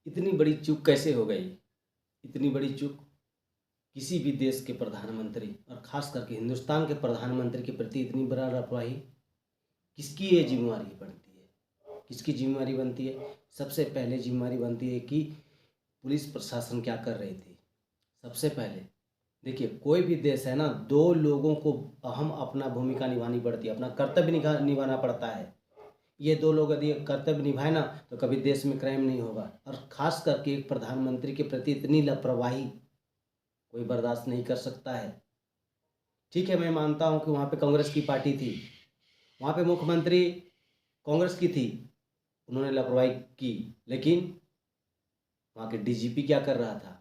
इतनी बड़ी चूक कैसे हो गई? इतनी बड़ी चूक किसी भी देश के प्रधानमंत्री और ख़ास करके हिंदुस्तान के प्रधानमंत्री के प्रति इतनी बड़ा लापरवाही किसकी ये जिम्मेवारी बनती है? किसकी जिम्मेवारी बनती है? सबसे पहले जिम्मेवारी बनती है कि पुलिस प्रशासन क्या कर रही थी। सबसे पहले देखिए, कोई भी देश है ना, दो लोगों को अहम अपना भूमिका निभानी पड़ती है, अपना कर्तव्य निभाना पड़ता है। ये दो लोग यदि कर्तव्य निभाए ना तो कभी देश में क्राइम नहीं होगा। और ख़ास करके एक प्रधानमंत्री के प्रति इतनी लापरवाही कोई बर्दाश्त नहीं कर सकता है। ठीक है, मैं मानता हूँ कि वहाँ पे कांग्रेस की पार्टी थी, वहाँ पे मुख्यमंत्री कांग्रेस की थी, उन्होंने लापरवाही की, लेकिन वहाँ के डीजीपी क्या कर रहा था,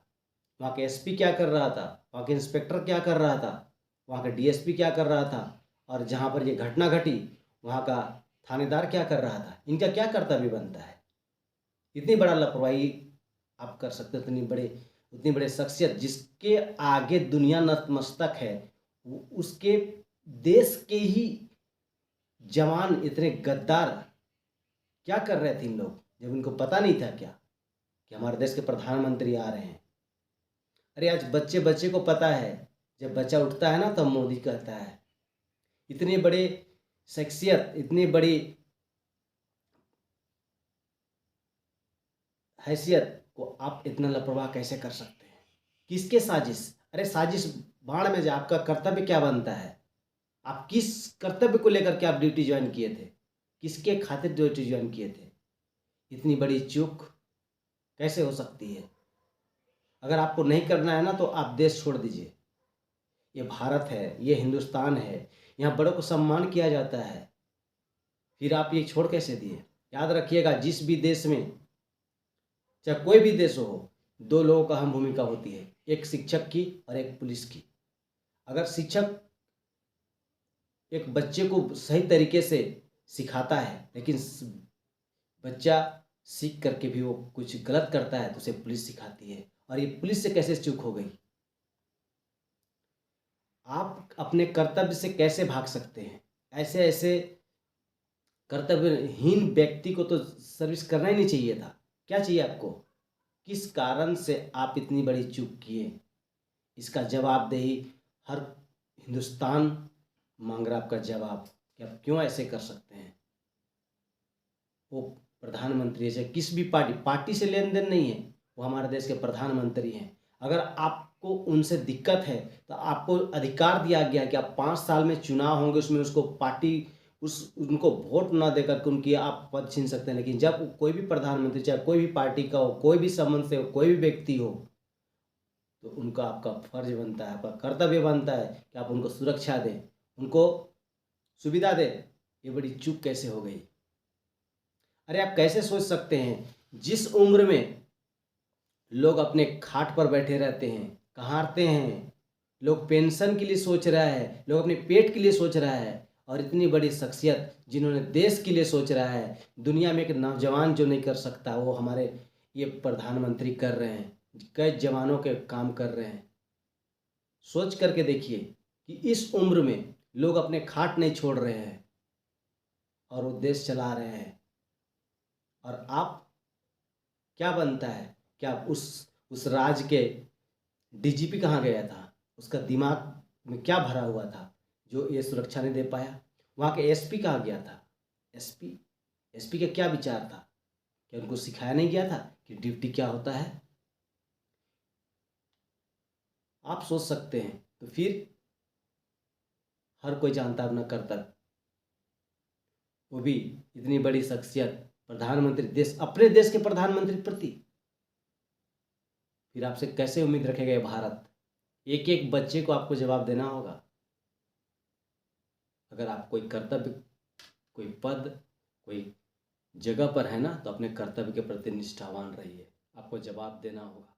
वहाँ के एसपी क्या कर रहा था, वहाँ के इंस्पेक्टर क्या कर रहा था, वहाँ के डीएसपी क्या कर रहा था, और जहाँ पर ये घटना घटी वहाँ का थानेदार क्या कर रहा था, इनका क्या कर्तव्य बनता है? इतनी बड़ा लापरवाही आप कर सकते हो? उतनी बड़े शख्सियत जिसके आगे दुनिया नतमस्तक है, उसके देश के ही जवान इतने गद्दार क्या कर रहे थे इन लोग, जब इनको पता नहीं था क्या कि हमारे देश के प्रधानमंत्री आ रहे हैं? अरे आज बच्चे बच्चे को पता है, जब बच्चा उठता है ना तब मोदी कहता है। इतने बड़े शख्सियत, इतनी बड़ी हैसियत को आप इतना लापरवाह कैसे कर सकते हैं? किसके साजिश? अरे साजिश भाड़ में जाए, आपका कर्तव्य क्या बनता है? आप किस कर्तव्य को लेकर के आप ड्यूटी ज्वाइन किए थे? किसके खातिर ड्यूटी ज्वाइन किए थे? इतनी बड़ी चूक कैसे हो सकती है? अगर आपको नहीं करना है ना तो आप देश छोड़ दीजिए। ये भारत है, ये हिंदुस्तान है, यहाँ बड़ों को सम्मान किया जाता है, फिर आप ये छोड़ कैसे दिए? याद रखिएगा, जिस भी देश में, चाहे कोई भी देश हो, दो लोगों का अहम भूमिका होती है, एक शिक्षक की और एक पुलिस की। अगर शिक्षक एक बच्चे को सही तरीके से सिखाता है, लेकिन बच्चा सीख करके भी वो कुछ गलत करता है तो उसे पुलिस सिखाती है। और ये पुलिस से कैसे चूक हो गई? आप अपने कर्तव्य से कैसे भाग सकते हैं? ऐसे ऐसे कर्तव्यहीन व्यक्ति को तो सर्विस करना ही नहीं चाहिए था। क्या चाहिए आपको? किस कारण से आप इतनी बड़ी चूक किए? इसका जवाबदेही हर हिंदुस्तान मांग रहा आपका जवाब कि आप क्यों ऐसे कर सकते हैं? वो प्रधानमंत्री है, चाहे किस भी पार्टी से लेन देन नहीं है, वो हमारे देश के प्रधानमंत्री हैं। अगर आपको उनसे दिक्कत है तो आपको अधिकार दिया गया कि आप 5 साल में चुनाव होंगे, उसमें उसको पार्टी उनको वोट ना देकर के उनकी आप पद छीन सकते हैं। लेकिन जब कोई भी प्रधानमंत्री, चाहे कोई भी पार्टी का हो, कोई भी संबंध से हो, कोई भी व्यक्ति हो, तो उनका आपका फर्ज बनता है, आपका कर्तव्य बनता है कि आप उनको सुरक्षा दें, उनको सुविधा दें। ये बड़ी चूक कैसे हो गई? अरे आप कैसे सोच सकते हैं, जिस उम्र में लोग अपने खाट पर बैठे रहते हैं, कहारते हैं, लोग पेंशन के लिए सोच रहा है, लोग अपने पेट के लिए सोच रहा है, और इतनी बड़ी शख्सियत जिन्होंने देश के लिए सोच रहा है, दुनिया में एक नौजवान जो नहीं कर सकता वो हमारे ये प्रधानमंत्री कर रहे हैं, कई जवानों के काम कर रहे हैं। सोच करके देखिए कि इस उम्र में लोग अपने खाट नहीं छोड़ रहे हैं और वो देश चला रहे हैं, और आप क्या बनता है? क्या उस राज्य के डीजीपी कहाँ गया था? उसका दिमाग में क्या भरा हुआ था जो ये सुरक्षा नहीं दे पाया? वहाँ के एसपी कहाँ गया था? एसपी एसपी का क्या विचार था? क्या उनको सिखाया नहीं गया था कि ड्यूटी क्या होता है? आप सोच सकते हैं तो फिर हर कोई जानता है अपना कर्तव्य, वो भी इतनी बड़ी शख्सियत, प्रधानमंत्री, देश, अपने देश के प्रधानमंत्री के प्रति, फिर आपसे कैसे उम्मीद रखेगा ये भारत? एक एक बच्चे को आपको जवाब देना होगा। अगर आप कोई कर्तव्य, कोई पद, कोई जगह पर है ना, तो अपने कर्तव्य के प्रति निष्ठावान रहिए, आपको जवाब देना होगा।